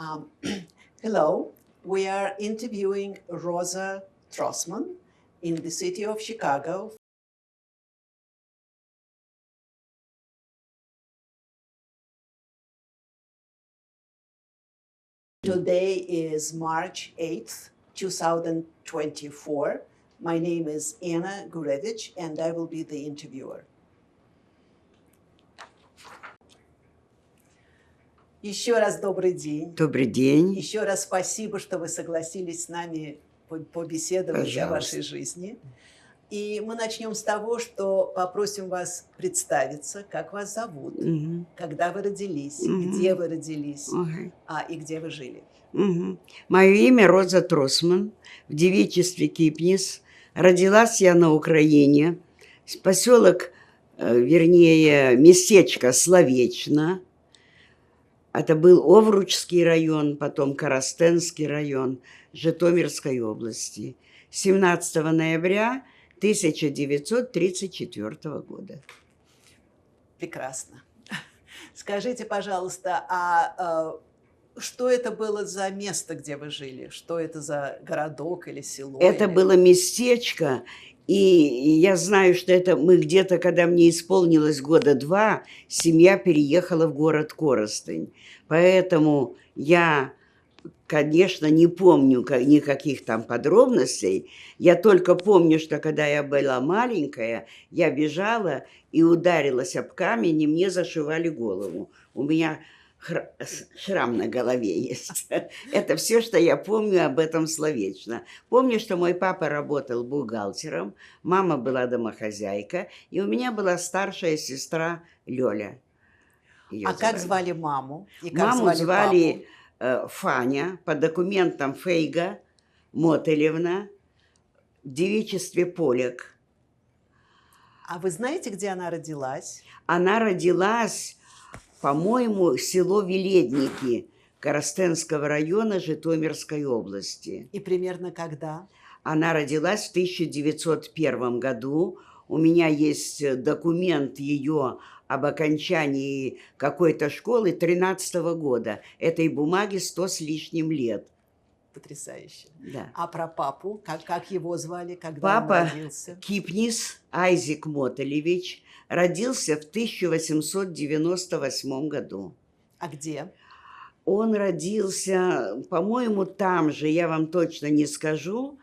Um, Hello, we are interviewing Rosa Trossman in the city of Chicago. Today is March 8th, 2024. My name is Anna Gurevich, and I will be the interviewer. Еще раз добрый день. Добрый день. Еще раз спасибо, что вы согласились с нами побеседовать Пожалуйста. о вашей жизни. И мы начнем с того, что попросим вас представиться, как вас зовут, когда вы родились, где вы родились, и где вы жили. Мое имя Роза Тросман, в девичестве Кипнис. Родилась я на Украине, поселок, местечко Словечно. Это был Овручский район, потом Коростенский район Житомирской области. 17 ноября 1934 года. Прекрасно. Скажите, пожалуйста, что это было за место, где вы жили? Что это за городок или село? Это было местечко, и я знаю, что это мы где-то, когда мне исполнилось года 2, семья переехала в город Коростень. Поэтому я, конечно, не помню никаких там подробностей. Я только помню, что когда я была маленькая, я бежала и ударилась об камень, и мне зашивали голову. У меня шрам на голове есть. Это все, что я помню об этом Словечно. Помню, что мой папа работал бухгалтером, мама была домохозяйка, и у меня была старшая сестра Лёля. Как звали маму? И как маму звали папу? Фаня, по документам Фейга Мотылевна, в девичестве Поляк. А вы знаете, где она родилась? Она родилась, по-моему, село Веледники Коростенского района Житомирской области. И примерно когда? Она родилась в 1901 году. У меня есть документ ее об окончании какой-то школы 13 года. Этой бумаге 100 с лишним лет. Потрясающе. Да. А про папу? Как его звали, когда Папа он родился? Кипнис Айзек Мотылевич родился в 1898 году. А где? Он родился, по-моему, там же, я вам точно не скажу.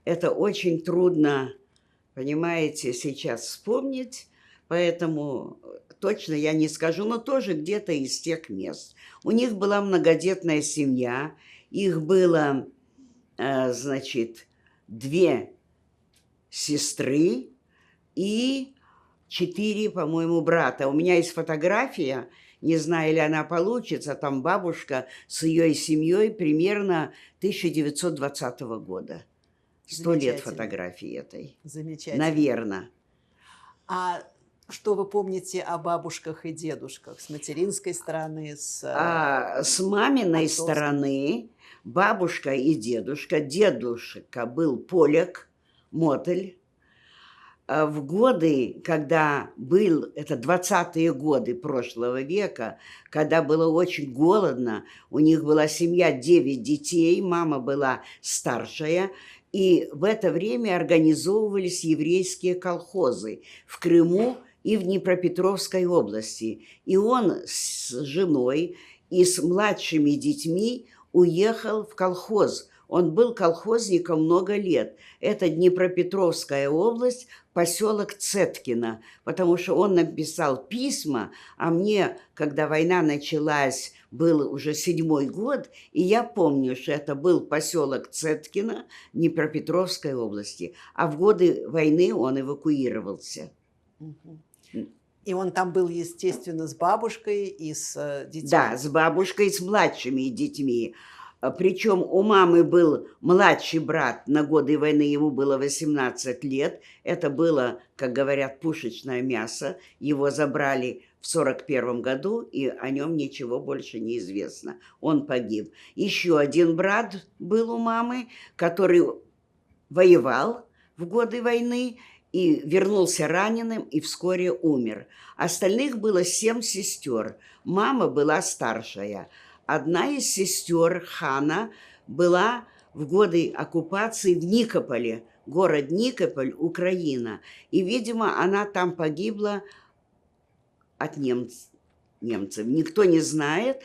Это очень трудно, понимаете, сейчас вспомнить, поэтому точно я не скажу, но тоже где-то из тех мест. У них была многодетная семья, их было, значит, 2 сестры и 4, по-моему, брата. У меня есть фотография, не знаю, или она получится, там бабушка с ее семьей примерно 1920 года. 100 лет фотографии этой. Замечательно. Наверное. А что вы помните о бабушках и дедушках с материнской стороны? С маминой стороны бабушка и дедушка. Дедушка был поляк, Мотыль. В годы, когда был, это 20-е годы прошлого века, когда было очень голодно, у них была семья 9 детей, мама была старшая, и в это время организовывались еврейские колхозы в Крыму и в Днепропетровской области. И он с женой и с младшими детьми уехал в колхоз. Он был колхозником много лет. Это Днепропетровская область, поселок Цеткино, потому что он написал письма, а мне, когда война началась, был уже 7-й год, и я помню, что это был поселок Цеткино Днепропетровской области, а в годы войны он эвакуировался. И он там был, естественно, с бабушкой и с детьми? Да, с бабушкой и с младшими детьми. Причем у мамы был младший брат, на годы войны ему было 18 лет. Это было, как говорят, пушечное мясо. Его забрали в 1941 году, и о нем ничего больше не известно. Он погиб. Еще один брат был у мамы, который воевал в годы войны и вернулся раненым и вскоре умер. Остальных было 7 сестер. Мама была старшая. одна из сестер Хана была в годы оккупации в Никополе, город Никополь, Украина. И, видимо, она там погибла от немцев. Никто не знает.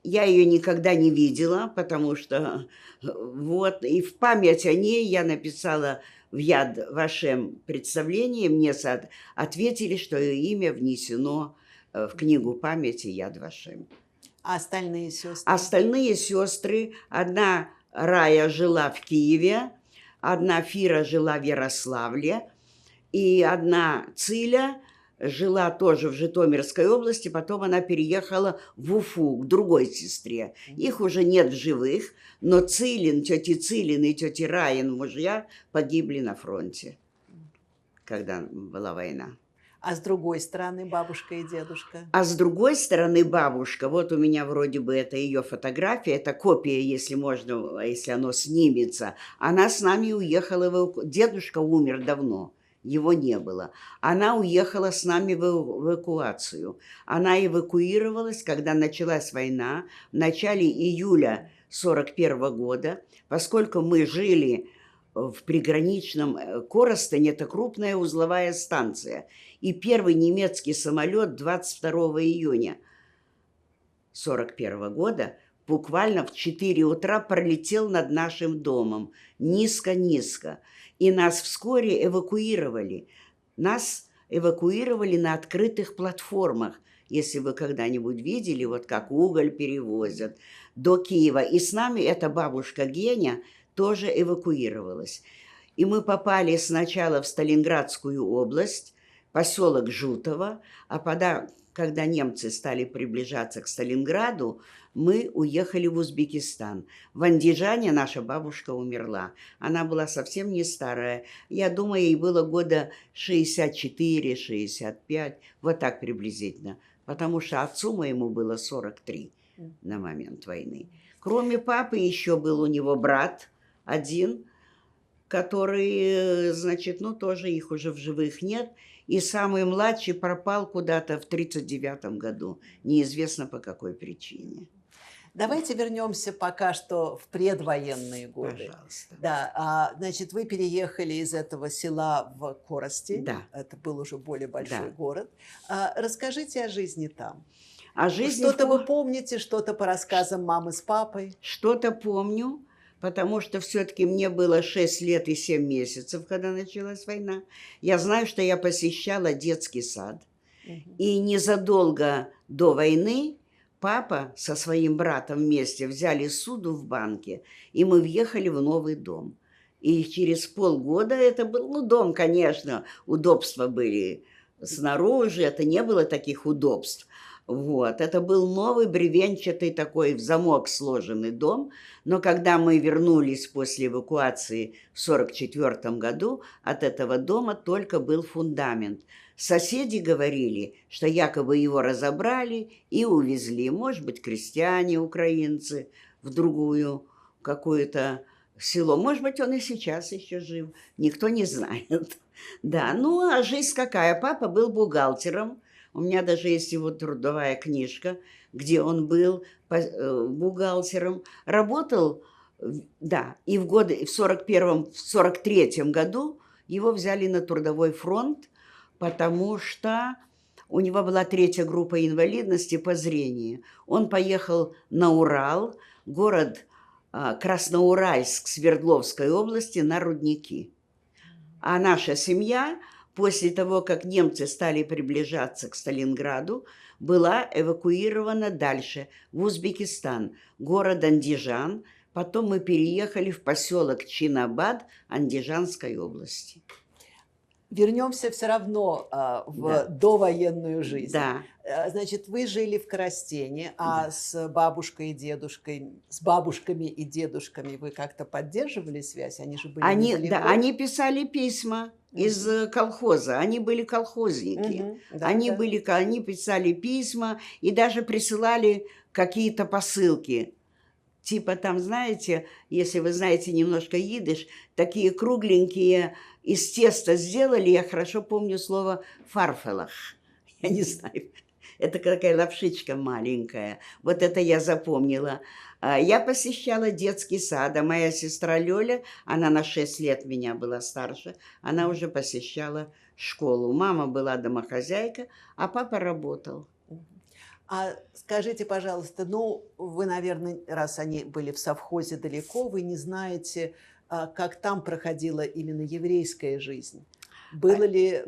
Я ее никогда не видела, потому что вот, и в память о ней я написала в Яд Вашем представлении, мне ответили, что ее имя внесено в книгу памяти Яд Вашем. А остальные сестры? Остальные сестры, одна Рая жила в Киеве, одна Фира жила в Ярославле, и одна Циля жила тоже в Житомирской области, потом она переехала в Уфу к другой сестре. Их уже нет в живых, но тети Цилин и тети Раин мужья погибли на фронте, когда была война. А с другой стороны бабушка и дедушка? А с другой стороны бабушка, вот у меня вроде бы это ее фотография, это копия, если можно, если оно снимется. Она с нами уехала, дедушка умер давно. Его не было. Она уехала с нами в эвакуацию. Она эвакуировалась, когда началась война, в начале июля 1941 года, поскольку мы жили в приграничном Коростене, это крупная узловая станция. И первый немецкий самолет 22 июня 1941 года буквально в 4 утра пролетел над нашим домом. Низко-низко. И нас вскоре эвакуировали. Нас эвакуировали на открытых платформах, если вы когда-нибудь видели, вот как уголь перевозят, до Киева. И с нами эта бабушка Геня тоже эвакуировалась. И мы попали сначала в Сталинградскую область, поселок Жутово, а когда немцы стали приближаться к Сталинграду, мы уехали в Узбекистан. В Андижане наша бабушка умерла. Она была совсем не старая. Я думаю, ей было года 64-65, вот так приблизительно. Потому что отцу моему было 43 на момент войны. Кроме папы еще был у него брат один, который, значит, тоже их уже в живых нет. И самый младший пропал куда-то в 1939 году. Неизвестно по какой причине. Давайте вернемся пока что в предвоенные годы. Пожалуйста. Да, значит, вы переехали из этого села в Коростень. Да. Это был уже более большой Да. город. Расскажите о жизни там. О жизни Что-то вы помните, что-то по рассказам мамы с папой? Что-то помню, потому что все-таки мне было 6 лет и 7 месяцев, когда началась война. Я знаю, что я посещала детский сад. И незадолго до войны папа со своим братом вместе взяли суду в банке, и мы въехали в новый дом. И через полгода это был, дом, конечно, удобства были снаружи, это не было таких удобств. Вот, это был новый бревенчатый такой в замок сложенный дом, но когда мы вернулись после эвакуации в 1944 году, от этого дома только был фундамент. Соседи говорили, что якобы его разобрали и увезли, может быть, крестьяне, украинцы, в другую какое-то село. Может быть, он и сейчас еще жив, никто не знает. Да, а жизнь какая? Папа был бухгалтером. У меня даже есть его трудовая книжка, где он был бухгалтером. Работал, да, и в 1943 году его взяли на трудовой фронт, потому что у него была 3-я группа инвалидности по зрению. Он поехал на Урал, город Красноуральск Свердловской области, на рудники. А наша семья, после того, как немцы стали приближаться к Сталинграду, была эвакуирована дальше, в Узбекистан, город Андижан. Потом мы переехали в поселок Чинабад Андижанской области. Вернемся все равно в довоенную жизнь. Да. Значит, вы жили в Коростене, а с бабушкой и дедушкой, с бабушками и дедушками вы как-то поддерживали связь? Они же были недалеко. Да, они писали письма из колхоза, они были колхозники. Они писали письма и даже присылали какие-то посылки. Типа там, знаете, если вы знаете немножко идиш, такие кругленькие из теста сделали, я хорошо помню слово «фарфелах». Я не знаю, Это такая лапшичка маленькая. Вот это я запомнила. Я посещала детский сад, а моя сестра Лёля, она на 6 лет меня была старше, она уже посещала школу. Мама была домохозяйка, а папа работал. А скажите, пожалуйста, ну, вы, наверное, раз они были в совхозе далеко, вы не знаете, как там проходила именно еврейская жизнь. Было ли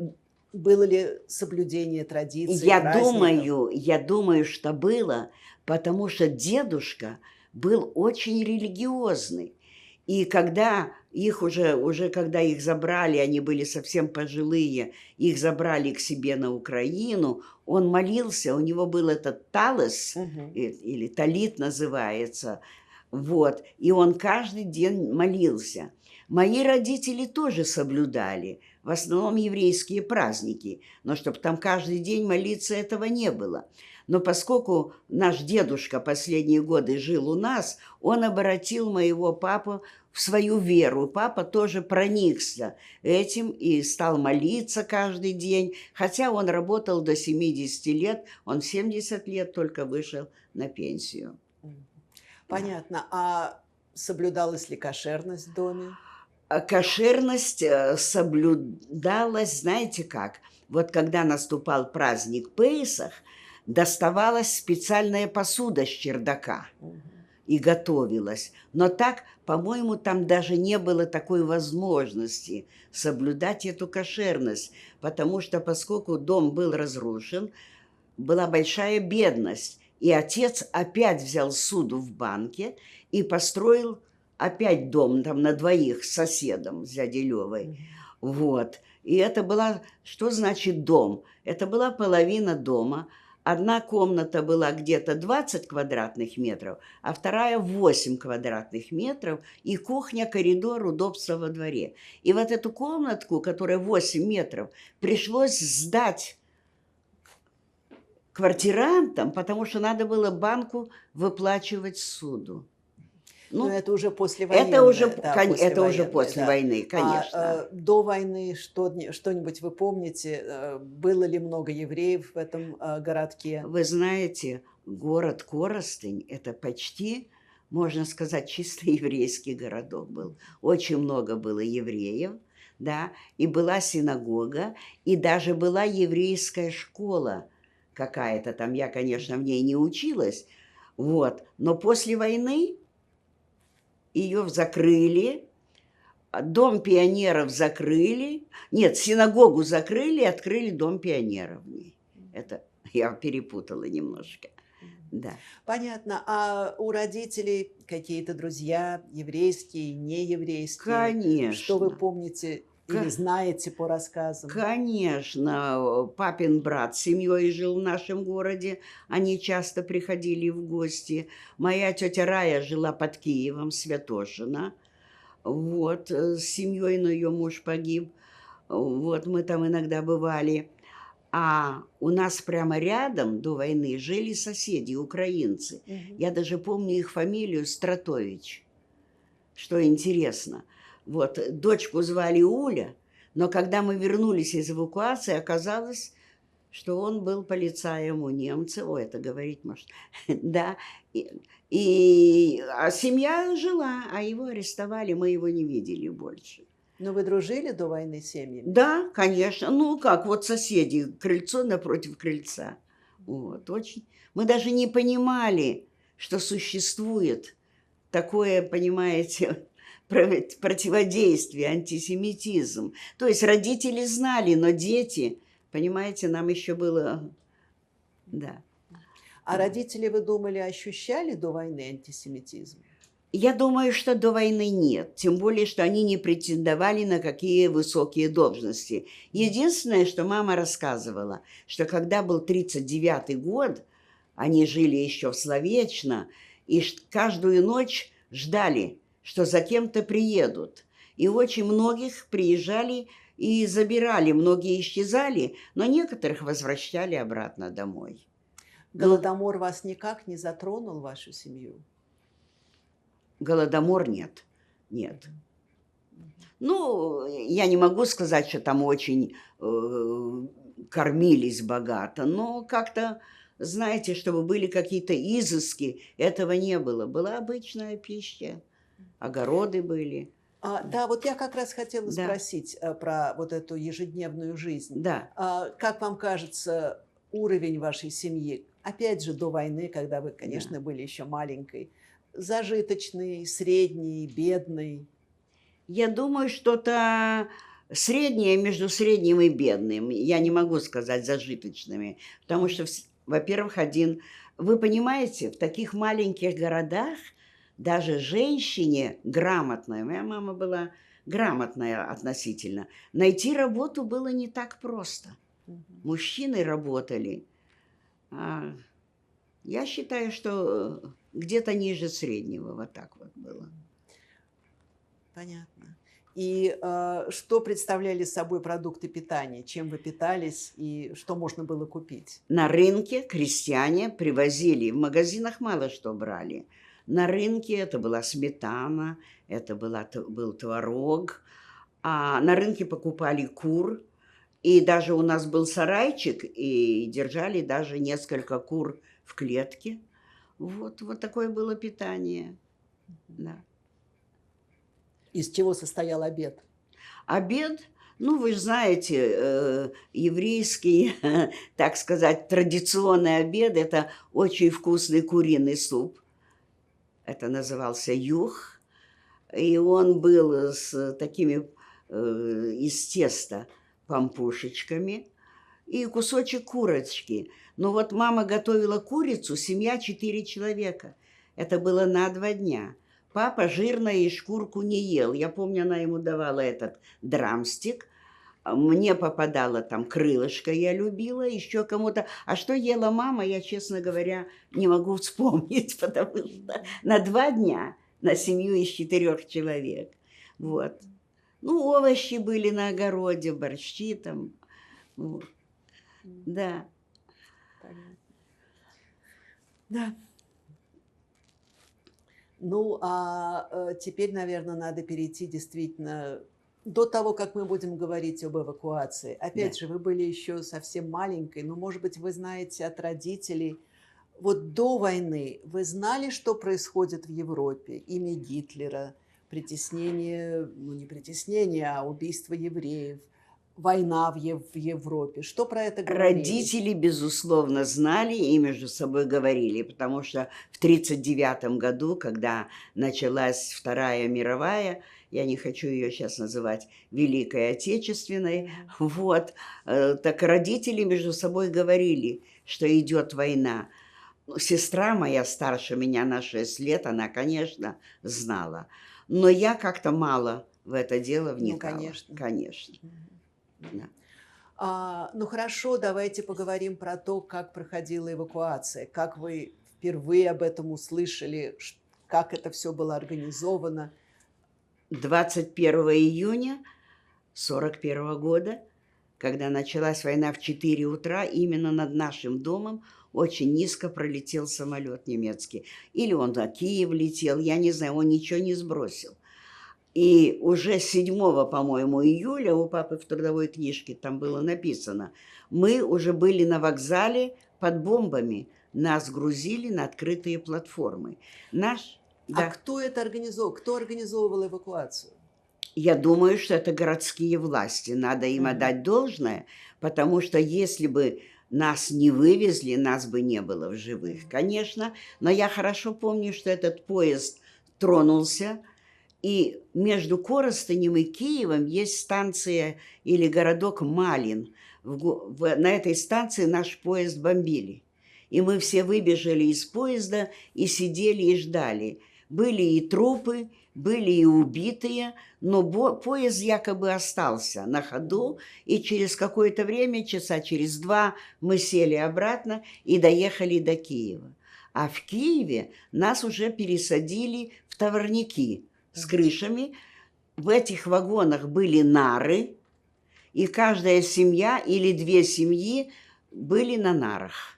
соблюдение традиций, праздников? Я думаю, что было, потому что дедушка был очень религиозный. И когда уже когда их забрали, они были совсем пожилые, их забрали к себе на Украину, он молился, у него был этот талос, или талит называется, вот, и он каждый день молился. Мои родители тоже соблюдали, в основном еврейские праздники, но чтобы там каждый день молиться, этого не было. Но поскольку наш дедушка последние годы жил у нас, он обратил моего папу в свою веру. Папа тоже проникся этим и стал молиться каждый день, хотя он работал до 70 лет, он в 70 лет только вышел на пенсию. Понятно. А соблюдалась ли кошерность в доме? Кошерность соблюдалась, знаете как? Вот когда наступал праздник Пейсах, доставалась специальная посуда с чердака и готовилась. Но так, по-моему, там даже не было такой возможности соблюдать эту кошерность, потому что поскольку дом был разрушен, была большая бедность, и отец опять взял суду в банке и построил опять дом там на двоих с соседом, с дядей Левой. Вот. И это была... Что значит дом? Это была половина дома. Одна комната была где-то 20 квадратных метров, а вторая 8 квадратных метров, и кухня, коридор, удобство во дворе. И вот эту комнатку, которая 8 метров, пришлось сдать квартирантам, потому что надо было банку выплачивать суду. Ну, это уже после войны. Это уже после войны, конечно. А до войны что-нибудь вы помните? Было ли много евреев в этом городке? Вы знаете, город Коростень – это почти, можно сказать, чисто еврейский городок был. Очень много было евреев, да, и была синагога, и даже была еврейская школа какая-то там. Я, конечно, в ней не училась, вот, но после войны ее закрыли, Дом пионеров закрыли. Нет, синагогу закрыли, открыли Дом пионеров. Это я перепутала немножко. Да. Понятно. А у родителей какие-то друзья, еврейские, нееврейские? Конечно. Что вы помните или знаете по рассказам? Конечно. Папин брат с семьей жил в нашем городе. Они часто приходили в гости. Моя тетя Рая жила под Киевом, Святошино. Вот, с семьей, но ее муж погиб. Вот, мы там иногда бывали. А у нас прямо рядом до войны жили соседи, украинцы. Я даже помню их фамилию Стратович. Что интересно. Вот, дочку звали Уля, но когда мы вернулись из эвакуации, оказалось, что он был полицаем у немцев. Ой, это говорить может. Да. А семья жила, а его арестовали, мы его не видели больше. Но вы дружили до войны с семьями? Да, конечно. Ну как, вот соседи, крыльцо напротив крыльца. Вот, очень. Мы даже не понимали, что существует такое, понимаете, противодействие, антисемитизм. То есть родители знали, но дети, понимаете, нам еще было... Да. А родители, вы думали, ощущали до войны антисемитизм? Я думаю, что до войны нет. Тем более, что они не претендовали на какие высокие должности. Единственное, что мама рассказывала, что когда был 1939 год, они жили еще в Словечно, и каждую ночь ждали, что за кем-то приедут. И очень многих приезжали и забирали. Многие исчезали, но некоторых возвращали обратно домой. Голодомор вас никак не затронул, вашу семью? Голодомор нет. Нет. Ну, я не могу сказать, что там очень кормились богато, но как-то, знаете, чтобы были какие-то изыски, этого не было. Была обычная пища, огороды были. Да, вот я как раз хотела Да, спросить про вот эту ежедневную жизнь. да, Как вам кажется, уровень вашей семьи, опять же, до войны, когда вы, да. конечно, были еще маленькой, зажиточный, средний, бедный? Я думаю, что-то среднее между средним и бедным. Я не могу сказать зажиточными, потому что, во-первых, вы понимаете, в таких маленьких городах даже женщине грамотной, моя мама была грамотная относительно, найти работу было не так просто. Мгм. Мужчины работали. А я считаю, что где-то ниже среднего, вот так вот было. Понятно. И что представляли собой продукты питания? Чем вы питались и что можно было купить? На рынке крестьяне привозили, в магазинах мало что брали. На рынке это была сметана, был творог, а на рынке покупали кур, и даже у нас был сарайчик, и держали даже несколько кур в клетке. Вот такое было питание, да. Из чего состоял обед? Обед, ну, вы же знаете, еврейский, так сказать, традиционный обед – это очень вкусный куриный суп. Это назывался юх, и он был с такими из теста пампушечками и кусочек курочки. Но вот мама готовила курицу, семья 4 человека. Это было на 2 дня. Папа жирно и шкурку не ел. Я помню, она ему давала этот драмстик. Мне попадало там крылышко, я любила, еще кому-то. А что ела мама, я, честно говоря, не могу вспомнить, потому что на 2 дня на семью из 4 человек. Вот. Ну, овощи были на огороде, борщи там. Вот. Да. Понятно. Да. Ну, теперь, наверное, надо перейти действительно до того, как мы будем говорить об эвакуации. Да. Опять же, вы были еще совсем маленькой, но, может быть, вы знаете от родителей, вот до войны вы знали, что происходит в Европе? Имя Гитлера, притеснение, ну не притеснение, а убийство евреев, война в Европе. Что про это говорили? Родители, безусловно, знали и между собой говорили, потому что в 1939 году, когда началась Вторая мировая, я не хочу ее сейчас называть Великой Отечественной, вот, так родители между собой говорили, что идет война. Ну, сестра моя старше меня на 6 лет, она, конечно, знала, но я как-то мало в это дело Ну, вникала. конечно. Конечно. Да. Ну хорошо, давайте поговорим про то, как проходила эвакуация, как вы впервые об этом услышали, как это все было организовано. 21 июня 1941 года, когда началась война в 4 утра, именно над нашим домом очень низко пролетел самолет немецкий. Или он на Киев летел, я не знаю, он ничего не сбросил. И уже 7, по-моему, июля у папы в трудовой книжке там было написано, мы уже были на вокзале под бомбами, нас грузили на открытые платформы. А Да. кто это организовал? Кто организовывал эвакуацию? Я думаю, что это городские власти. Надо им отдать должное, потому что если бы нас не вывезли, нас бы не было в живых, конечно. Но я хорошо помню, что этот поезд тронулся, и между Коростынем и Киевом есть станция или городок Малин. На этой станции наш поезд бомбили. И мы все выбежали из поезда и сидели и ждали. Были и трупы, были и убитые, но поезд якобы остался на ходу, и через какое-то время, часа через 2, мы сели обратно и доехали до Киева. А в Киеве нас уже пересадили в товарники с крышами. В этих вагонах были нары, и каждая семья или 2 семьи были на нарах.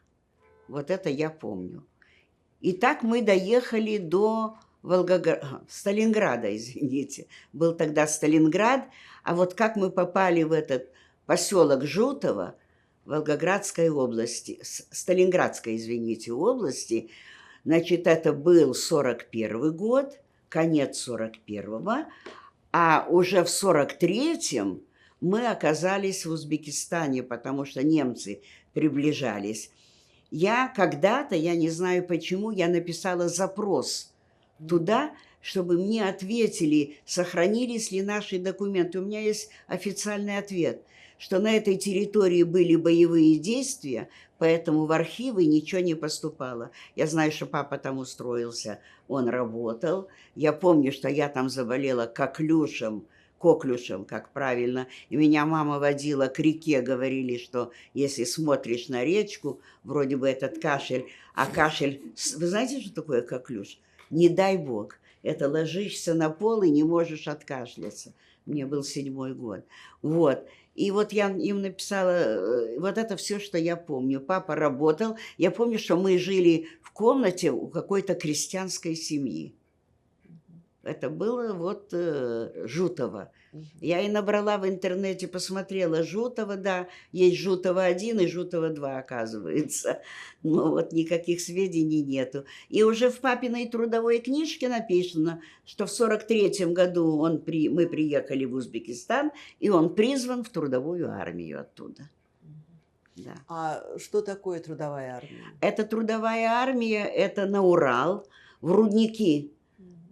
Вот это я помню. И так мы доехали до Сталинграда, извините. Был тогда Сталинград, а вот как мы попали в этот поселок Жутово, Волгоградской области, Сталинградской, извините, области. Значит, это был 41 год, конец 41-го, а уже в 43-м мы оказались в Узбекистане, потому что немцы приближались. Я когда-то, я не знаю почему, я написала запрос туда, чтобы мне ответили, сохранились ли наши документы. У меня есть официальный ответ, что на этой территории были боевые действия, поэтому в архивы ничего не поступало. Я знаю, что папа там устроился, он работал. Я помню, что я там заболела коклюшем, как правильно, и меня мама водила к реке, говорили, что если смотришь на речку, вроде бы этот кашель, а кашель, вы знаете, что такое коклюш? Не дай бог, это ложишься на пол и не можешь откашляться. Мне был 7-й год. Вот. И вот я им написала, вот это все, что я помню. Папа работал. Я помню, что мы жили в комнате у какой-то крестьянской семьи. Это было вот Жутово. Я и набрала в интернете, посмотрела Жутово, да, есть Жутово-1 и Жутово-2, оказывается. Но вот никаких сведений нету. И уже в папиной трудовой книжке написано, что в 43-м году мы приехали в Узбекистан, и он призван в трудовую армию оттуда. Да. А что такое трудовая армия? Это трудовая армия, это на Урал, в рудники.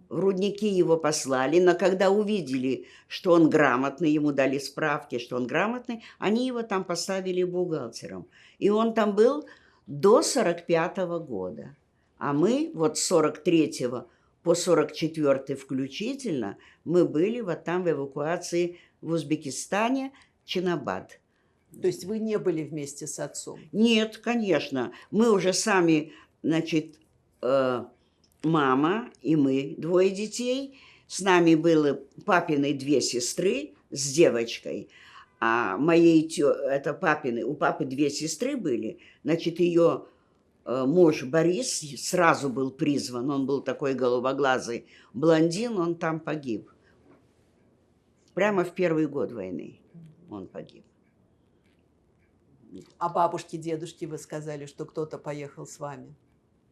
В рудники его послали, но когда увидели, что он грамотный, ему дали справки, что он грамотный, они его там поставили бухгалтером. И он там был до 45-го года. А мы вот с 43-го по 44-й включительно, мы были вот там в эвакуации в Узбекистане, Чинабад. То есть вы не были вместе с отцом? Нет, конечно. Мы уже сами, значит, мама и мы, 2 детей. С нами были папины 2 сестры с девочкой. А это папины, у папы 2 сестры были. Значит, ее муж Борис сразу был призван. Он был такой голубоглазый блондин, он там погиб. Прямо в 1-й год войны он погиб. А бабушки, дедушки, вы сказали, что кто-то поехал с вами?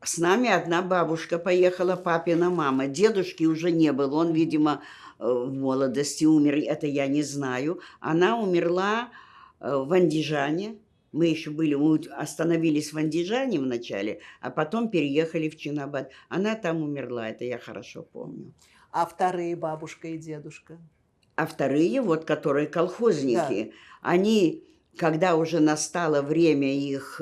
С нами одна бабушка поехала, папина мама. Дедушки уже не было, он, видимо, в молодости умер, это я не знаю. Она умерла в Андижане. Мы еще остановились в Андижане вначале, а потом переехали в Чинабад. Она там умерла, это я хорошо помню. А вторые бабушка и дедушка? А вторые, вот, которые колхозники, да. Они, когда уже настало время их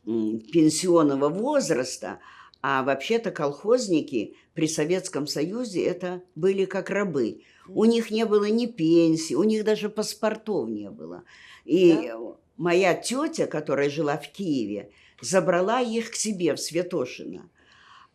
пенсионного возраста, а вообще-то колхозники при Советском Союзе это были как рабы. У них не было ни пенсии, у них даже паспортов не было. И моя тетя, которая жила в Киеве, забрала их к себе в Святошино.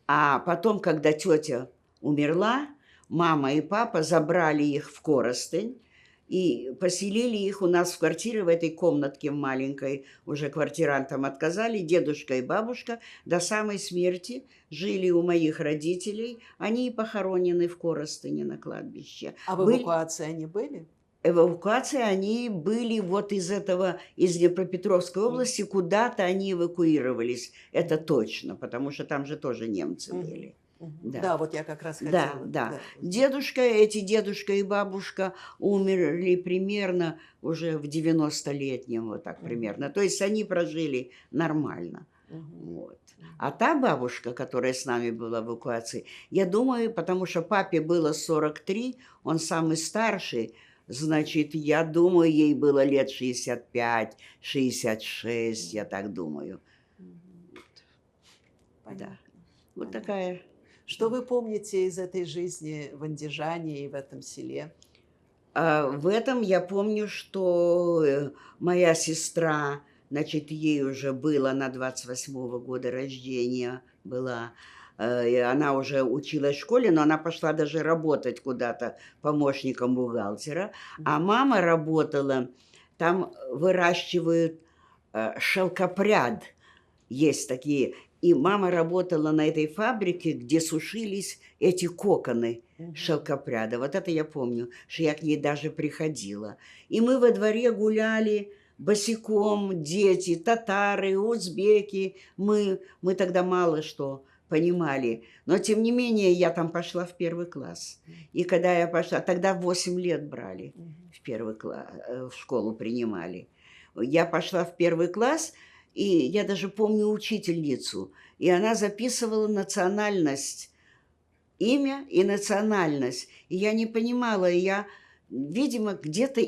А потом, когда тетя умерла, мама и папа забрали их в Коростень и поселили их у нас в квартире, в этой комнатке маленькой. Уже квартирантам отказали. Дедушка и бабушка до самой смерти жили у моих родителей. Они и похоронены в Коростыне на кладбище. А в эвакуации они были? Эвакуации они были вот из Днепропетровской области, куда-то они эвакуировались. Это точно, потому что там же тоже немцы были. Да, вот я как раз хотела. Да. Эти дедушка и бабушка умерли примерно уже в 90-летнем, вот так примерно. То есть они прожили нормально. Вот. А та бабушка, которая с нами была в эвакуации, я думаю, потому что папе было 43, он самый старший, значит, я думаю, ей было лет 65, 66, я так думаю. Да. Вот такая... Что вы помните из этой жизни в Андижане и в этом селе? В этом я помню, что моя сестра, значит, ей уже было, она 28-го года рождения была, и она уже училась в школе, но она пошла даже работать куда-то помощником бухгалтера. А мама работала, там выращивают шелкопряд, есть такие. И мама работала на этой фабрике, где сушились эти коконы шелкопряда. Вот это я помню, что я к ней даже приходила. И мы во дворе гуляли, босиком дети, татары, узбеки. Мы тогда мало что понимали. Но, тем не менее, я там пошла в первый класс. И когда я пошла, тогда 8 лет брали в первый класс, в школу принимали. Я пошла в первый класс, и я даже помню учительницу. И она записывала национальность, имя и национальность. И я не понимала, и я, видимо, где-то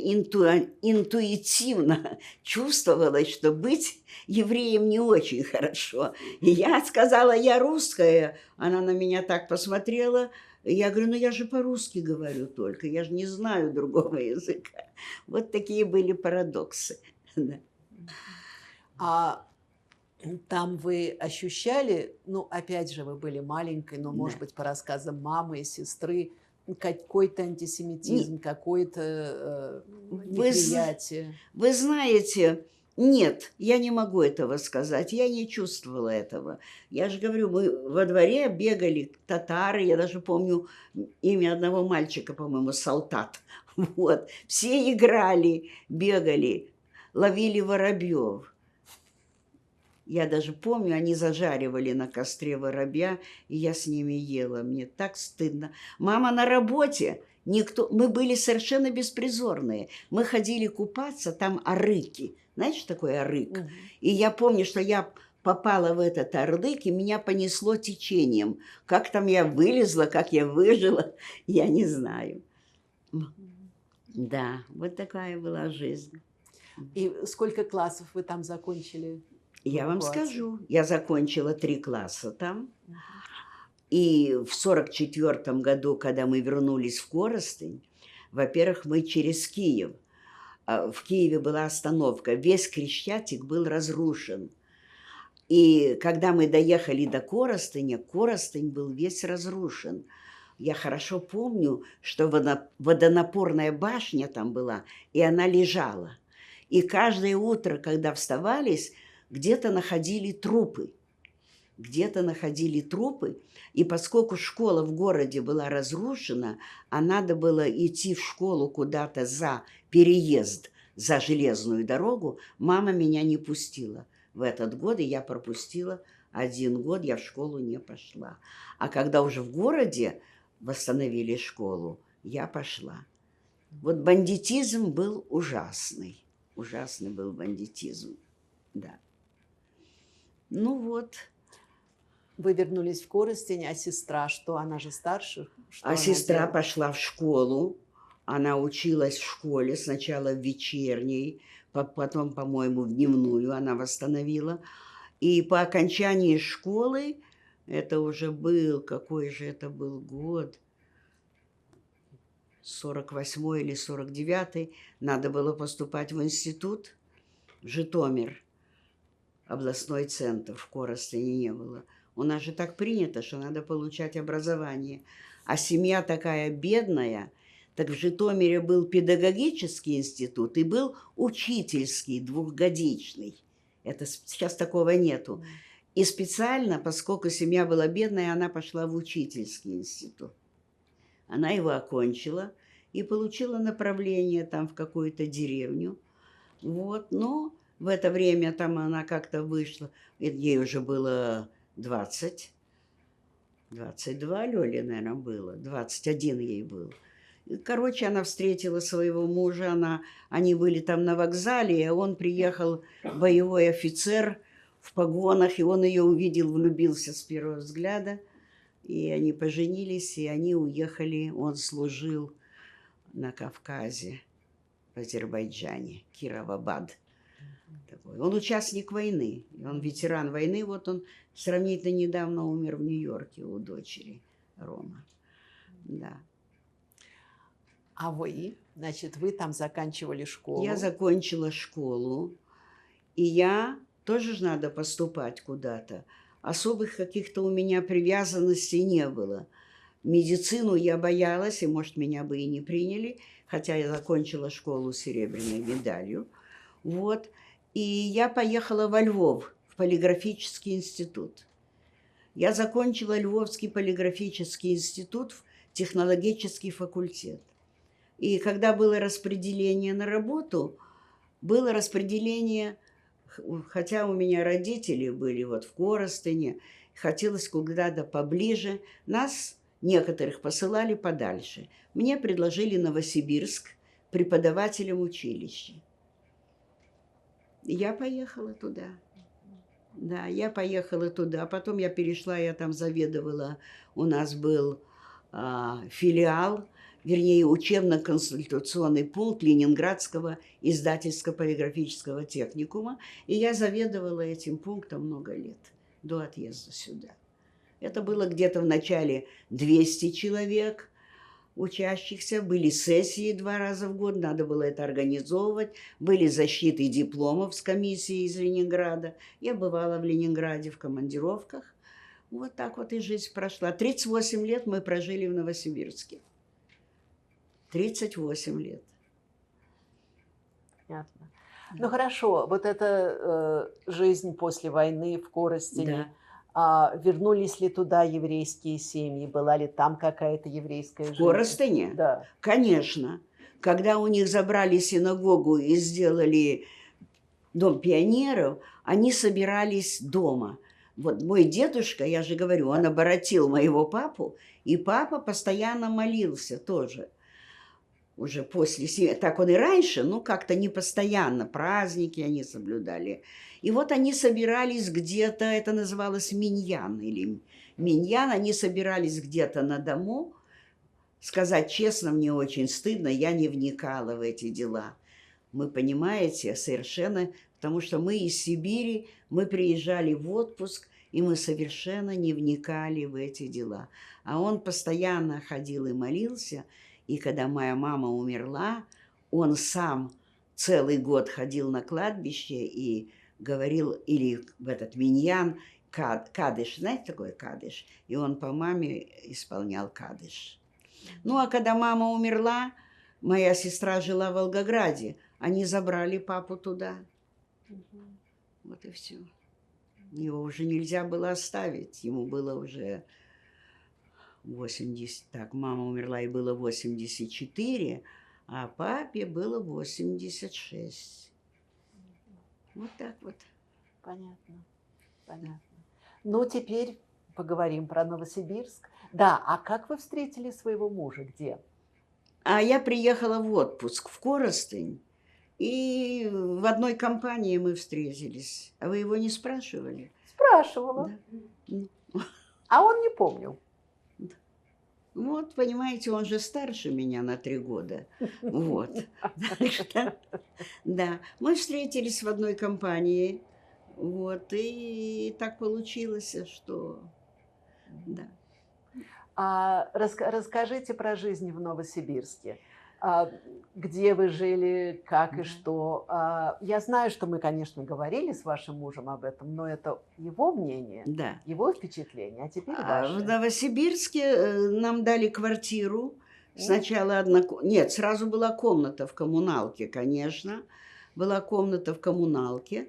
интуитивно чувствовала, что быть евреем не очень хорошо. И я сказала, я русская. Она на меня так посмотрела. Я говорю, ну я же по-русски говорю только, я же не знаю другого языка. Вот такие были парадоксы. Да. А там вы ощущали, ну, опять же, вы были маленькой, но, может Да. быть, по рассказам мамы и сестры, какой-то антисемитизм, какое-то Вы, неприятие? вы знаете, нет, я не могу этого сказать, я не чувствовала этого. Я же говорю, мы во дворе бегали татары, я даже помню имя одного мальчика, по-моему, Салтат. Вот. Все играли, бегали, ловили воробьев. Я даже помню, они зажаривали на костре воробья, и я с ними ела. Мне так стыдно. Мама на работе, никто... Мы были совершенно беспризорные. Мы ходили купаться, там арыки. Знаете, что такое арык? И я помню, что я попала в этот арык, и меня понесло течением. Как там я вылезла, как я выжила, я не знаю. Да, вот такая была жизнь. И сколько классов вы там закончили? Я вам скажу, я закончила 3 класса там, и в 1944 году, когда мы вернулись в Коростень, во-первых, мы через Киев, в Киеве была остановка, весь Крещатик был разрушен. И когда мы доехали до Коростеня, Коростень был весь разрушен. Я хорошо помню, что водонапорная башня там была, и она лежала. И каждое утро, когда вставались, где-то находили трупы. Где-то находили трупы, и поскольку школа в городе была разрушена, а надо было идти в школу куда-то за переезд, за железную дорогу, мама меня не пустила. В этот год, и я пропустила 1 год, я в школу не пошла. А когда уже в городе восстановили школу, я пошла. Вот бандитизм был ужасный. Ужасный был бандитизм, да. Ну вот. Вы вернулись в Коростень, а сестра что? Она же старше? Что А сестра делала? пошла в школу. Она училась в школе, сначала в вечерней, потом, по-моему, в дневную она восстановила. И по окончании школы, это уже был, какой же это был год, 48-й или 49-й, надо было поступать в институт, в Житомир, областной центр, в Коростене не было. У нас же так принято, что надо получать образование. А семья такая бедная, так в Житомире был педагогический институт и был учительский, 2-годичный. Это сейчас такого нету. И специально, поскольку семья была бедная, она пошла в учительский институт. Она его окончила и получила направление там в какую-то деревню. Вот, но в это время там она как-то вышла, ей уже было 20, 22 Лёле, наверное, было, 21 ей был. Короче, она встретила своего мужа, они были там на вокзале, а он приехал, боевой офицер в погонах, и он ее увидел, влюбился с первого взгляда, и они поженились, и они уехали, он служил на Кавказе, в Азербайджане, Кировабад. Такой. Он участник войны, он ветеран войны, вот он сравнительно недавно умер в Нью-Йорке у дочери Рома. Да. А вы, значит, вы там заканчивали школу? Я закончила школу, и я тоже ж надо поступать куда-то. Особых каких-то у меня привязанностей не было. Медицину я боялась, и, может, меня бы и не приняли, хотя я закончила школу с серебряной медалью. Вот. И я поехала во Львов, в полиграфический институт. Я закончила Львовский полиграфический институт, технологический факультет. И когда было распределение на работу, было распределение, хотя у меня родители были вот в Коростыне, хотелось куда-то поближе, нас некоторых посылали подальше. Мне предложили Новосибирск преподавателем училища. Я поехала туда. Да, я поехала туда. Потом я перешла, я там заведовала. У нас был филиал, вернее, учебно-консультационный пункт Ленинградского издательско-полиграфического техникума. И я заведовала этим пунктом много лет, до отъезда сюда. Это было где-то в начале 200 человек учащихся, были сессии 2 раза в год, надо было это организовывать, были защиты дипломов с комиссией из Ленинграда. Я бывала в Ленинграде в командировках. Вот так вот и жизнь прошла. 38 лет мы прожили в Новосибирске. 38 лет. Понятно. Ну хорошо, вот эта жизнь после войны в Коростене, вернулись ли туда еврейские семьи? Была ли там какая-то еврейская жизнь? В Коростене? Да. Конечно. Когда у них забрали синагогу и сделали дом пионеров, они собирались дома. Вот мой дедушка, я же говорю, он оборотил моего папу, и папа постоянно молился тоже. Уже после семьи, так он и раньше, но как-то не постоянно, праздники они соблюдали. И вот они собирались где-то, это называлось миньян или миньян, они собирались где-то на дому. Сказать честно, мне очень стыдно, я не вникала в эти дела. Мы, понимаете, совершенно, потому что мы из Сибири, мы приезжали в отпуск, и мы совершенно не вникали в эти дела. А он постоянно ходил и молился, и когда моя мама умерла, он сам целый год ходил на кладбище и говорил, или в этот миньян, кадыш, знаете, такое кадыш? И он по маме исполнял кадыш. Ну, а когда мама умерла, моя сестра жила в Волгограде, они забрали папу туда. Вот и все. Его уже нельзя было оставить, ему было уже 80, так, мама умерла, и было 84, а папе было 86. Вот так вот. Понятно, понятно. Ну, теперь поговорим про Новосибирск. Да, а как вы встретили своего мужа? Где? А я приехала в отпуск в Коростень, и в одной компании мы встретились. А вы его не спрашивали? Спрашивала. Да. А он не помнил. Вот, понимаете, он же старше меня на 3 года. Вот. Да, мы встретились в одной компании. Вот, и так получилось, что... Да. Расскажите про жизнь в Новосибирске. Где вы жили, как и что. Я знаю, что мы, конечно, говорили с вашим мужем об этом, но это его мнение, Да. его впечатление, а теперь В ваше. Новосибирске нам дали квартиру. Сначала Нет, сразу была комната в коммуналке, конечно. Была комната в коммуналке.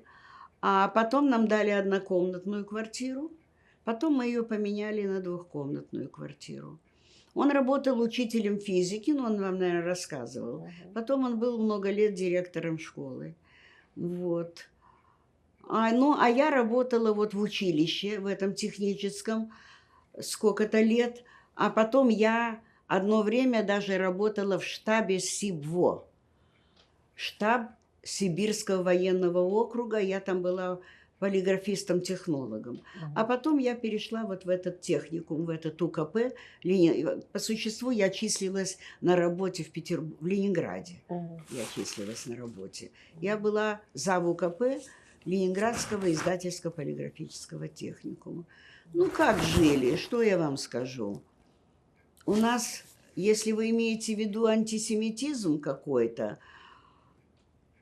А потом нам дали однокомнатную квартиру. Потом мы ее поменяли на двухкомнатную квартиру. Он работал учителем физики, но он вам, наверное, рассказывал. Потом он был много лет директором школы. Вот. А я работала вот в училище, в этом техническом, сколько-то лет. А потом я одно время даже работала в штабе СИБВО. Штаб Сибирского военного округа. Я там была полиграфистом-технологом. А потом я перешла вот в этот техникум, в этот УКП. По существу я числилась на работе в Ленинграде. Я числилась на работе. Я была зав. УКП Ленинградского издательско-полиграфического техникума. Ну, как жили, что я вам скажу? У нас, если вы имеете в виду антисемитизм какой-то,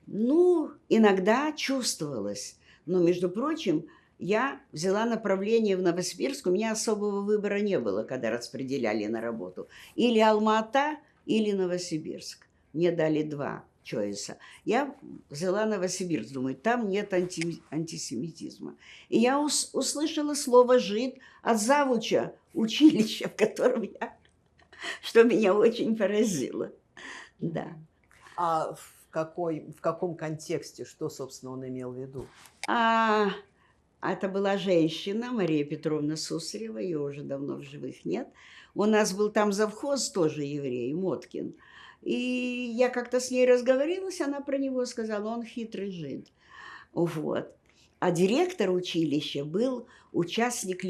ну, иногда чувствовалось. Но, между прочим, я взяла направление в Новосибирск, у меня особого выбора не было, когда распределяли на работу. Или Алма-Ата, или Новосибирск. Мне дали 2 чойса. Я взяла Новосибирск, думаю, там нет антисемитизма. И я услышала слово «жид» от завуча училища, в котором я, что меня очень поразило. Да. А в в каком контексте, что, собственно, он имел в виду? А это была женщина, Мария Петровна Сусарева, ее уже давно в живых нет. У нас был там завхоз тоже еврей, Моткин. И я как-то с ней разговорилась, она про него сказала, он хитрый жид. Вот. А директор училища был участник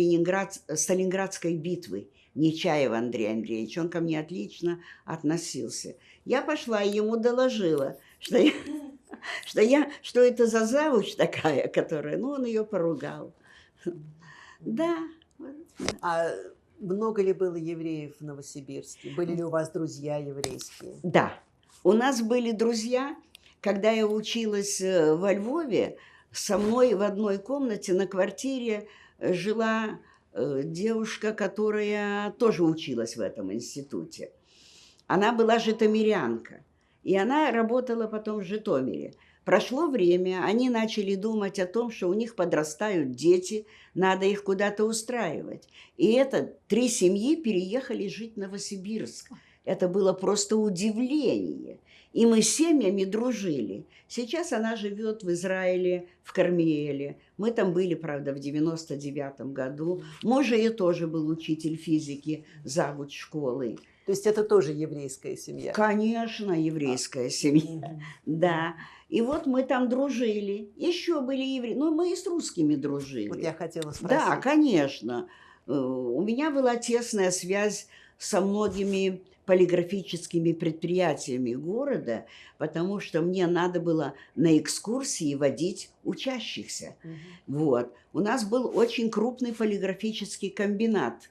Сталинградской битвы, Нечаев Андрей Андреевич. Он ко мне отлично относился. Я пошла и ему доложила, что это за завуч такая, которая, ну, он ее поругал. Да. А много ли было евреев в Новосибирске? Были ли у вас друзья еврейские? Да. У нас были друзья, когда я училась во Львове, со мной в одной комнате на квартире жила девушка, которая тоже училась в этом институте. Она была житомирянка, и она работала потом в Житомире. Прошло время, они начали думать о том, что у них подрастают дети, надо их куда-то устраивать. И это 3 семьи переехали жить в Новосибирск. Это было просто удивление. И мы с семьями дружили. Сейчас она живет в Израиле, в Кармиэле. Мы там были, правда, в 99-м году. Муж ее тоже был учитель физики, завуч школы. То есть это тоже еврейская семья? Конечно, еврейская семья. Да. И вот мы там дружили. Еще были евреи. Ну, мы и с русскими дружили. Вот я хотела спросить. Да, конечно. У меня была тесная связь со многими полиграфическими предприятиями города, потому что мне надо было на экскурсии водить учащихся. Вот. У нас был очень крупный полиграфический комбинат.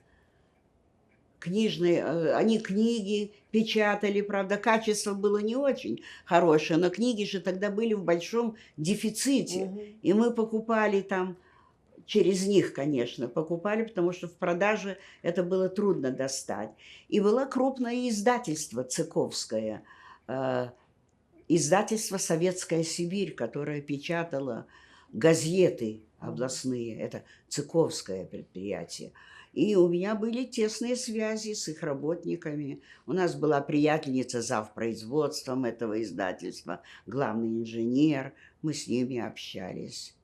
Они книги печатали, правда, качество было не очень хорошее, но книги же тогда были в большом дефиците. И мы покупали там, через них, конечно, покупали, потому что в продаже это было трудно достать. И было крупное издательство цыковское, издательство «Советская Сибирь», которое печатало газеты областные, это цыковское предприятие. И у меня были тесные связи с их работниками. У нас была приятельница завпроизводством этого издательства, главный инженер. Мы с ними общались.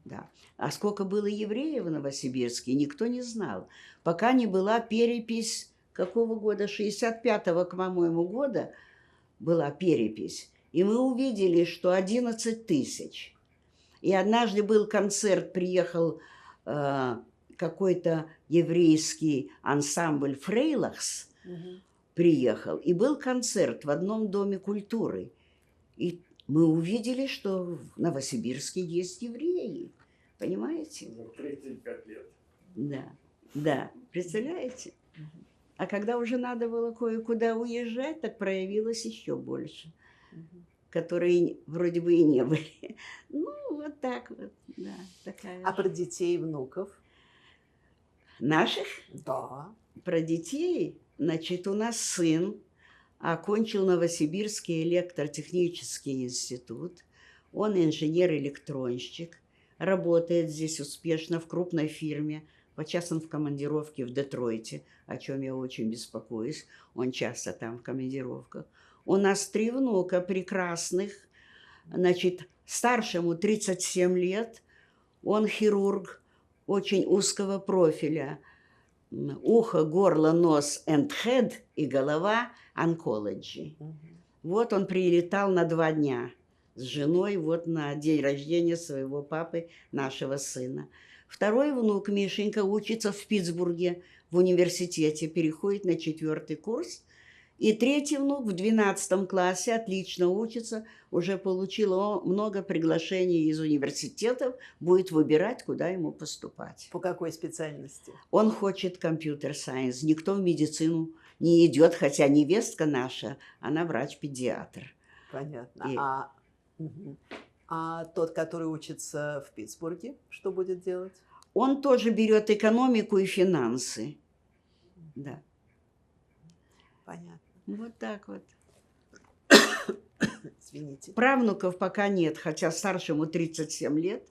Да. А сколько было евреев в Новосибирске, никто не знал. Пока не была перепись какого года, 65-го, по-моему, года была перепись. И мы увидели, что 11 тысяч. И однажды был концерт, приехал какой-то еврейский ансамбль «Фрейлахс», приехал, и был концерт в одном доме культуры. И мы увидели, что в Новосибирске есть евреи. Понимаете? 35 лет. Да, да. Представляете? А когда уже надо было кое-куда уезжать, так проявилось еще больше, которые вроде бы и не были. Ну, вот так вот, да. Такая. А про детей и внуков? Наших? Да. Про детей, значит, у нас сын окончил Новосибирский электротехнический институт. Он инженер-электронщик, работает здесь успешно в крупной фирме. Сейчас он в командировке в Детройте, о чем я очень беспокоюсь. Он часто там в командировках. У нас 3 внука прекрасных. Значит, старшему 37 лет. Он хирург очень узкого профиля. Ухо, горло, нос and head и голова онкологи. Вот он прилетал на 2 дня с женой вот на день рождения своего папы, нашего сына. Второй внук, Мишенька, учится в Питтсбурге в университете, переходит на 4-й курс. И 3-й внук в 12 классе отлично учится, уже получил много приглашений из университетов, будет выбирать, куда ему поступать. По какой специальности? Он хочет компьютер-сайенс. Никто в медицину не идет, хотя невестка наша, она врач-педиатр. Понятно. А тот, который учится в Питтсбурге, что будет делать? Он тоже берет экономику и финансы. Да. Понятно. Вот так вот. Извините. Правнуков пока нет, хотя старшему 37 лет.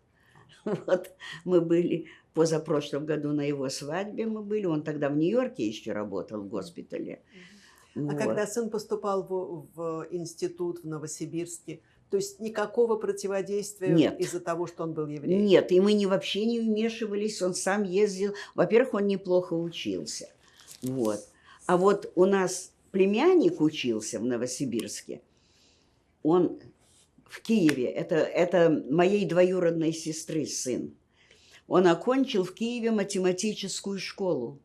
Вот мы были позапрошлом году на его свадьбе, мы были. Он тогда в Нью-Йорке еще работал в госпитале. А Вот. когда сын поступал в институт в Новосибирске, то есть никакого противодействия Нет. из-за того, что он был еврей? Нет, и мы вообще не вмешивались, он сам ездил. Во-первых, он неплохо учился. Вот. А вот у нас племянник учился в Новосибирске, он в Киеве, это моей двоюродной сестры сын. Он окончил в Киеве математическую школу.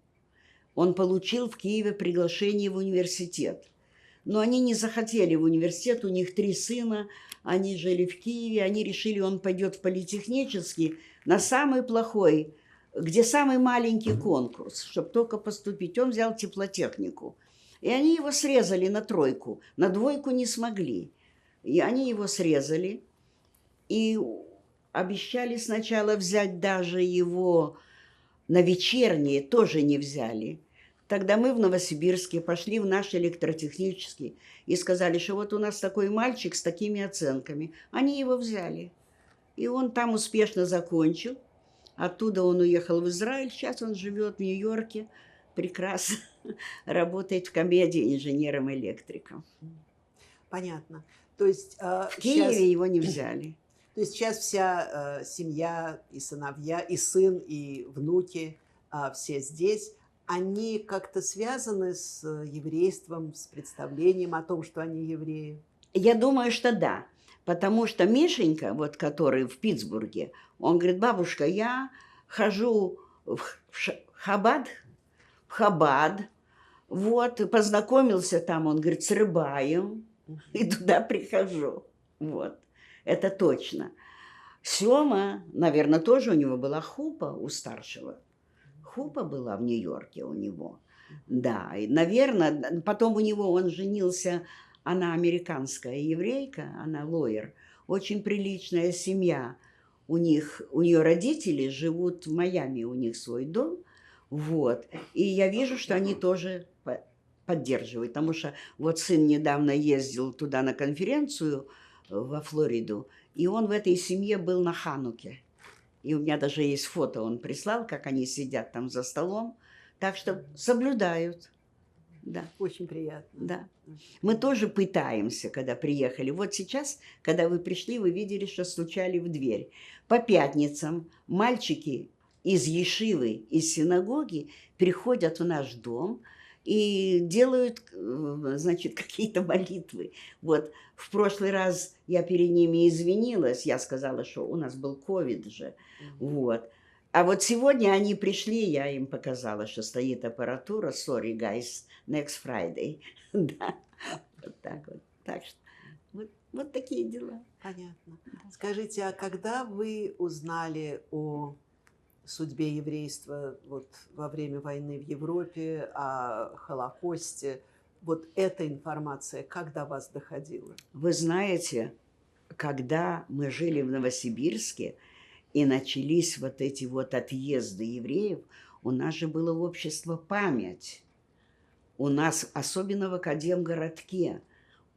Он получил в Киеве приглашение в университет. Но они не захотели в университет, у них 3 сына, они жили в Киеве, они решили, он пойдет в политехнический, на самый плохой, где самый маленький конкурс, чтобы только поступить. Он взял теплотехнику. И они его срезали на 3, на 2 не смогли. И они его срезали и обещали сначала взять даже его на вечерние, тоже не взяли. Тогда мы в Новосибирске пошли в наш электротехнический и сказали, что вот у нас такой мальчик с такими оценками. Они его взяли. И он там успешно закончил. Оттуда он уехал в Израиль. Сейчас он живет в Нью-Йорке. Прекрасно работает в комедии инженером-электриком. Понятно. То есть В Киеве его не взяли. То есть сейчас вся семья, и сыновья, и сын, и внуки, все здесь, они как-то связаны с еврейством, с представлением о том, что они евреи? Я думаю, что да. Потому что Мишенька, вот который в Питтсбурге, он говорит, бабушка, я хожу в Хабад, вот, познакомился там, он говорит, с Рыбаем, и туда прихожу. Вот, это точно. Сёма, наверное, тоже у него была хупа у старшего. Хупа была в Нью-Йорке у него. Да, и, наверное, потом у него он женился, она американская еврейка, она лоер, очень приличная семья. У нее родители живут в Майами, у них свой дом. Вот. И я вижу, что они тоже поддерживают, потому что вот сын недавно ездил туда на конференцию во Флориду, и он в этой семье был на Хануке. И у меня даже есть фото, он прислал, как они сидят там за столом. Так что соблюдают. Да. Очень приятно. Да. Мы тоже пытаемся, когда приехали. Вот сейчас, когда вы пришли, вы видели, что стучали в дверь. По пятницам мальчики из ешивы, из синагоги приходят в наш дом и делают, значит, какие-то молитвы. Вот в прошлый раз я перед ними извинилась, я сказала, что у нас был ковид же. Вот. А вот сегодня они пришли, я им показала, что стоит аппаратура. Sorry, guys, next Friday. Да, вот так вот. Так что вот такие дела. Понятно. Скажите, а когда вы узнали о судьбе еврейства вот во время войны в Европе, о Холокосте, вот эта информация как до вас доходила? Вы знаете, когда мы жили в Новосибирске, и начались вот эти вот отъезды евреев, у нас же было общество «Память». У нас, особенно в Академгородке,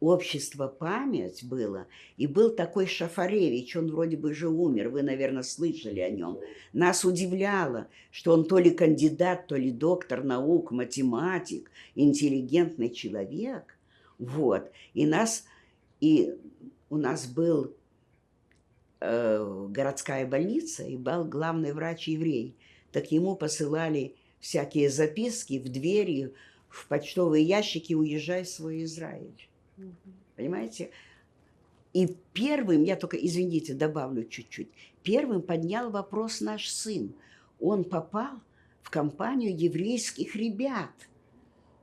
общество «Память» было. И был такой Шафаревич, он вроде бы же умер, вы, наверное, слышали о нем. Нас удивляло, что он то ли кандидат, то ли доктор наук, математик, интеллигентный человек. Вот. И у нас был городская больница, и был главный врач еврей. Так ему посылали всякие записки в двери, в почтовые ящики «Уезжай в свой Израиль». Понимаете? И первым, я только, извините, добавлю чуть-чуть, первым поднял вопрос наш сын. Он попал в компанию еврейских ребят.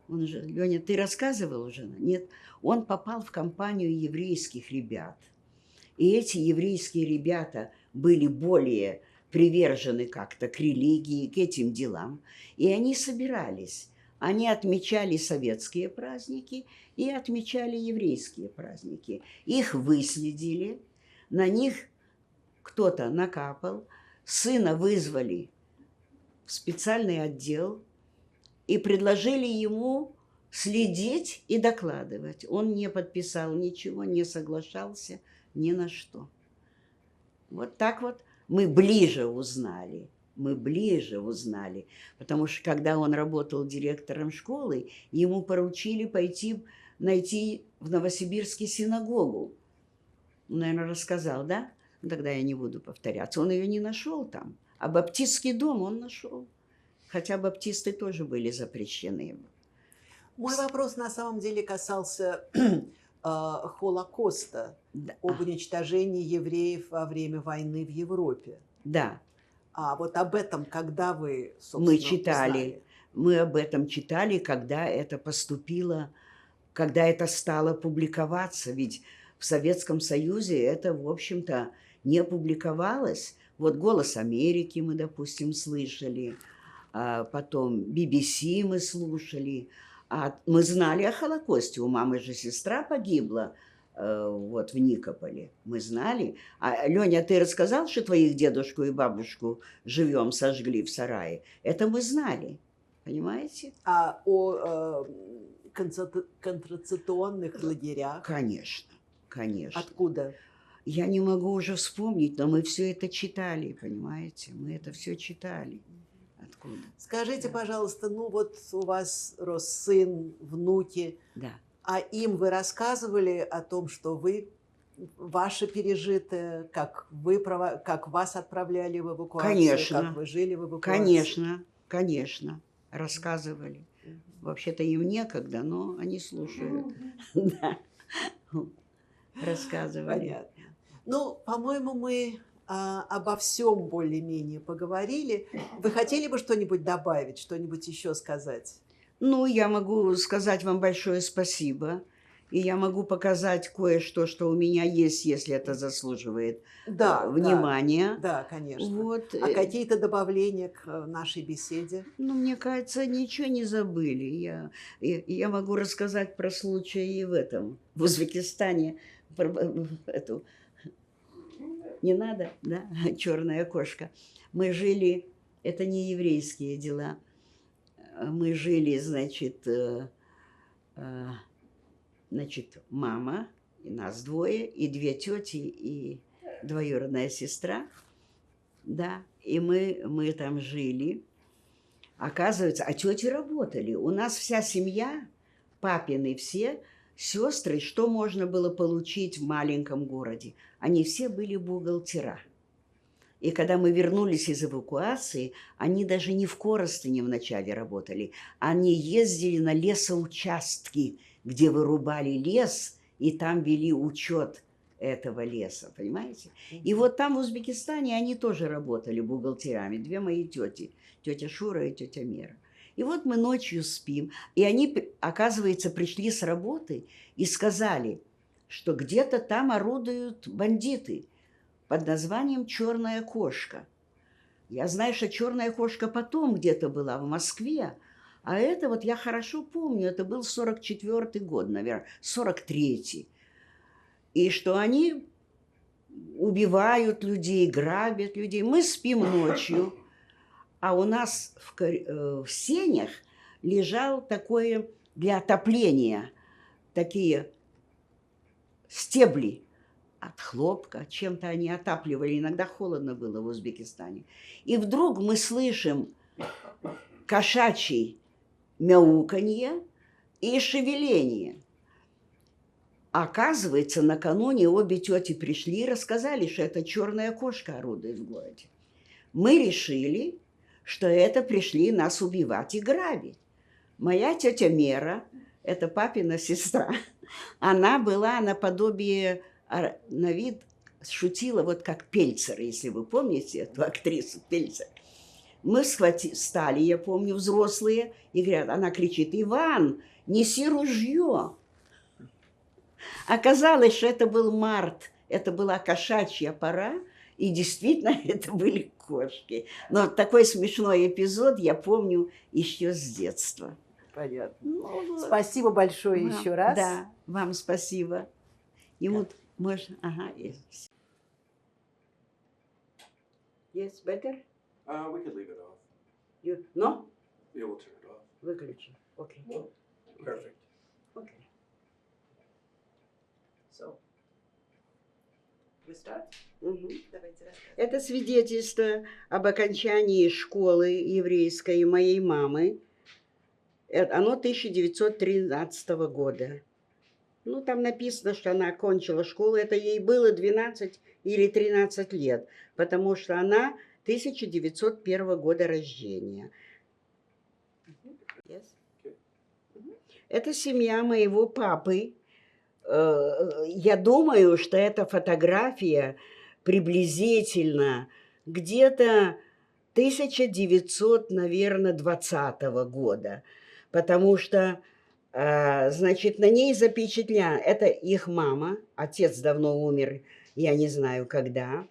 Он же, Леня, ты рассказывал уже? Нет. Он попал в компанию еврейских ребят. И эти еврейские ребята были более привержены как-то к религии, к этим делам. И они собирались. Они отмечали советские праздники и отмечали еврейские праздники. Их выследили, на них кто-то накапал, сына вызвали в специальный отдел и предложили ему следить и докладывать. Он не подписал ничего, не соглашался ни на что. Вот так вот мы ближе узнали. мы ближе узнали. Потому что когда он работал директором школы, ему поручили пойти найти в Новосибирске синагогу. Он, наверное, рассказал, да? Ну, тогда я не буду повторяться. Он ее не нашел там. А баптистский дом он нашел. Хотя баптисты тоже были запрещены. Мой вопрос на самом деле касался Холокоста, Да. об уничтожении евреев во время войны в Европе. Да. А вот об этом, когда вы, собственно, Мы читали. узнали? Мы об этом читали, когда это поступило, когда это стало публиковаться. Ведь в Советском Союзе это, в общем-то, не публиковалось. Вот «Голос Америки» мы, допустим, слышали, а потом BBC мы слушали. А мы знали о Холокосте. У мамы же сестра погибла вот в Никополе. Мы знали. А, Леня, ты рассказал, что твоих дедушку и бабушку живьем сожгли в сарае? Это мы знали. Понимаете? А о концентрационных лагерях? Конечно, конечно. Откуда? Я не могу уже вспомнить, но мы все это читали, понимаете? Мы это все читали. Откуда? Скажите, пожалуйста, ну вот у вас рос сын, внуки, Да. а им вы рассказывали о том, что вы, ваше пережитое, как вас отправляли в эвакуацию, Конечно. как вы жили в эвакуации? Конечно, конечно, рассказывали. Вообще-то им некогда, но они слушают. Да. Рассказывали. Понятно. Ну, по-моему, мы обо всем более-менее поговорили. Вы хотели бы что-нибудь добавить, что-нибудь еще сказать? Ну, я могу сказать вам большое спасибо. И я могу показать кое-что, что у меня есть, если это заслуживает внимания. Да, конечно. Вот. А какие-то добавления к нашей беседе? Ну, мне кажется, ничего не забыли. Я могу рассказать про случай и в Узбекистане, про эту, не надо, да, черная кошка. Мы жили, это не еврейские дела, мы жили, значит, мама, и нас двое, и две тети, и двоюродная сестра, да, и мы там жили. Оказывается, а тети работали. У нас вся семья, папины все, сестры, что можно было получить в маленьком городе? Они все были бухгалтера. И когда мы вернулись из эвакуации, они даже не в Коростыне вначале работали. Они ездили на лесоучастки, где вырубали лес, и там вели учет этого леса, понимаете? И вот там в Узбекистане они тоже работали бухгалтерами. Две мои тети, тетя Шура и тетя Мера. И вот мы ночью спим, и они, оказывается, пришли с работы и сказали, что где-то там орудуют бандиты под названием «Черная кошка». Я знаю, что «Черная кошка» потом где-то была в Москве, а это вот я хорошо помню, это был 44-й год, наверное, 43-й. И что они убивают людей, грабят людей. Мы спим ночью, а у нас в сенях лежал такое для отопления, такие стебли от хлопка, чем-то они отапливали. Иногда холодно было в Узбекистане. И вдруг мы слышим кошачий мяуканье и шевеление. Оказывается, накануне обе тети пришли и рассказали, что это черная кошка орудует в городе. Мы решили, что это пришли нас убивать и грабить. Моя тетя Мера, это папина сестра, она была наподобие, на вид, шутила вот как Пельцер, если вы помните эту актрису Пельцер. Мы встали, я помню, взрослые, и говорят, она кричит: «Иван, неси ружье!» Оказалось, что это был март, это была кошачья пора, и действительно это были кошки. Но такой смешной эпизод я помню еще с детства. Понятно. Ну, Спасибо большое еще раз. Да, вам спасибо. Ему можно... Ага, есть. Yes, better? We could leave it off. No? Yeah, we'll turn it off. Выключи. Окей. Perfect. Окей. So. Мгм. Давайте рассказывайте. Это свидетельство об окончании школы еврейской моей мамы. Оно 1913 года. Ну, там написано, что она окончила школу. Это ей было 12 или 13 лет, потому что она 1901 года рождения. Yes. Это семья моего папы. Я думаю, что эта фотография приблизительно где-то 1900, наверное, 20-го года, потому что, значит, на ней запечатлена, это их мама, отец давно умер, я не знаю когда.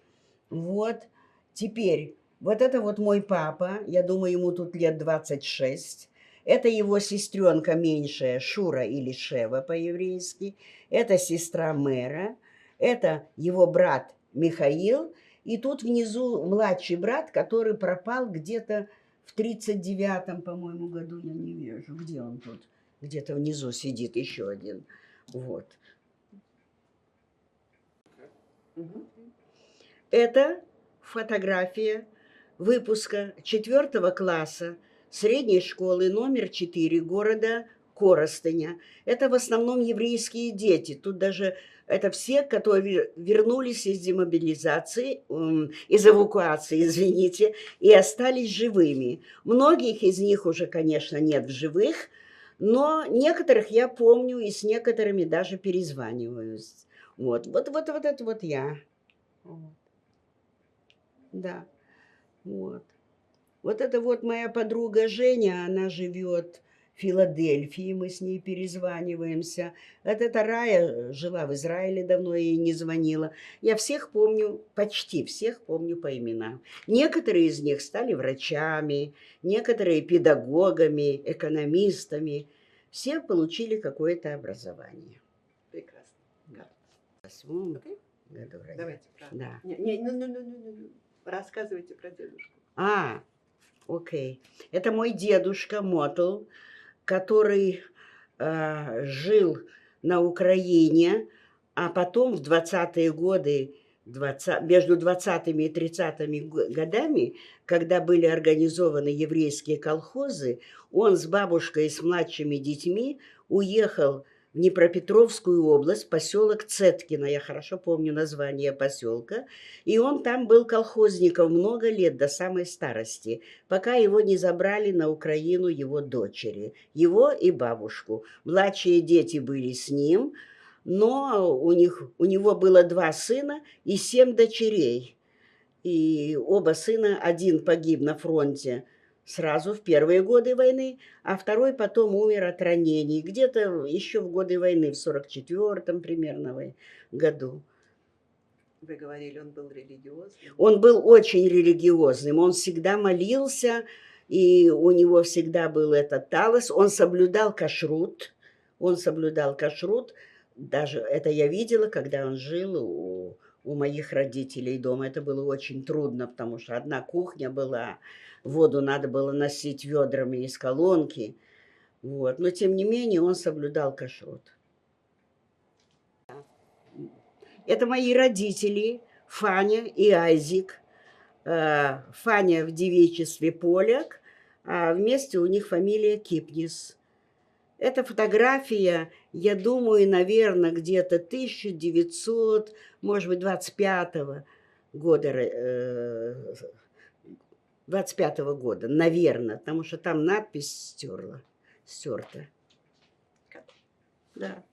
Вот, теперь, вот это вот мой папа, я думаю, ему тут лет 26. Это его сестренка меньшая, Шура или Шева по-еврейски. Это сестра мэра. Это его брат Михаил. И тут внизу младший брат, который пропал где-то в 1939, по-моему, году. Я не вижу, где он тут. Где-то внизу сидит еще один. Вот. Это фотография выпуска 4 класса средней школы номер 4 города Коростыня. Это в основном еврейские дети. Тут даже это все, которые вернулись из демобилизации, из эвакуации, извините, и остались живыми. Многих из них уже, конечно, нет в живых, но некоторых я помню и с некоторыми даже перезваниваюсь. Вот это вот я. Да, вот. Вот это вот моя подруга Женя, она живет в Филадельфии, мы с ней перезваниваемся. Это Рая жила в Израиле давно, я ей не звонила. Я всех помню, почти всех помню по именам. Некоторые из них стали врачами, некоторые педагогами, экономистами. Все получили какое-то образование. Прекрасно. Да. В 8 Окей? году родилась. Давайте. Правда. Да. Ну. Рассказывайте про дедушку. Окей. Это мой дедушка Мотл, который жил на Украине, а потом в 20-е годы, между 20-ми и 30-ми годами, когда были организованы еврейские колхозы, он с бабушкой и с младшими детьми уехал в Днепропетровскую область, поселок Цеткино, я хорошо помню название поселка, и он там был колхозником много лет, до самой старости, пока его не забрали на Украину его дочери, его и бабушку. Младшие дети были с ним, но у него было 2 сына и 7 дочерей. И оба сына, один погиб на фронте сразу в первые годы войны, а второй потом умер от ранений, где-то еще в годы войны, в 44-м примерно году. Вы говорили, он был религиозным. Он был очень религиозным, он всегда молился, и у него всегда был этот талос. Он соблюдал кашрут, даже это я видела, когда он жил у моих родителей дома. Это было очень трудно, потому что одна кухня была, воду надо было носить ведрами из колонки. Вот. Но тем не менее он соблюдал кашрут. Это мои родители, Фаня и Айзик. Фаня в девичестве Поляк, а вместе у них фамилия Кипнис. Эта фотография, я думаю, наверное, где-то 1900, может быть, 25-го года, 25-го года, наверное, потому что там надпись стерта. Да.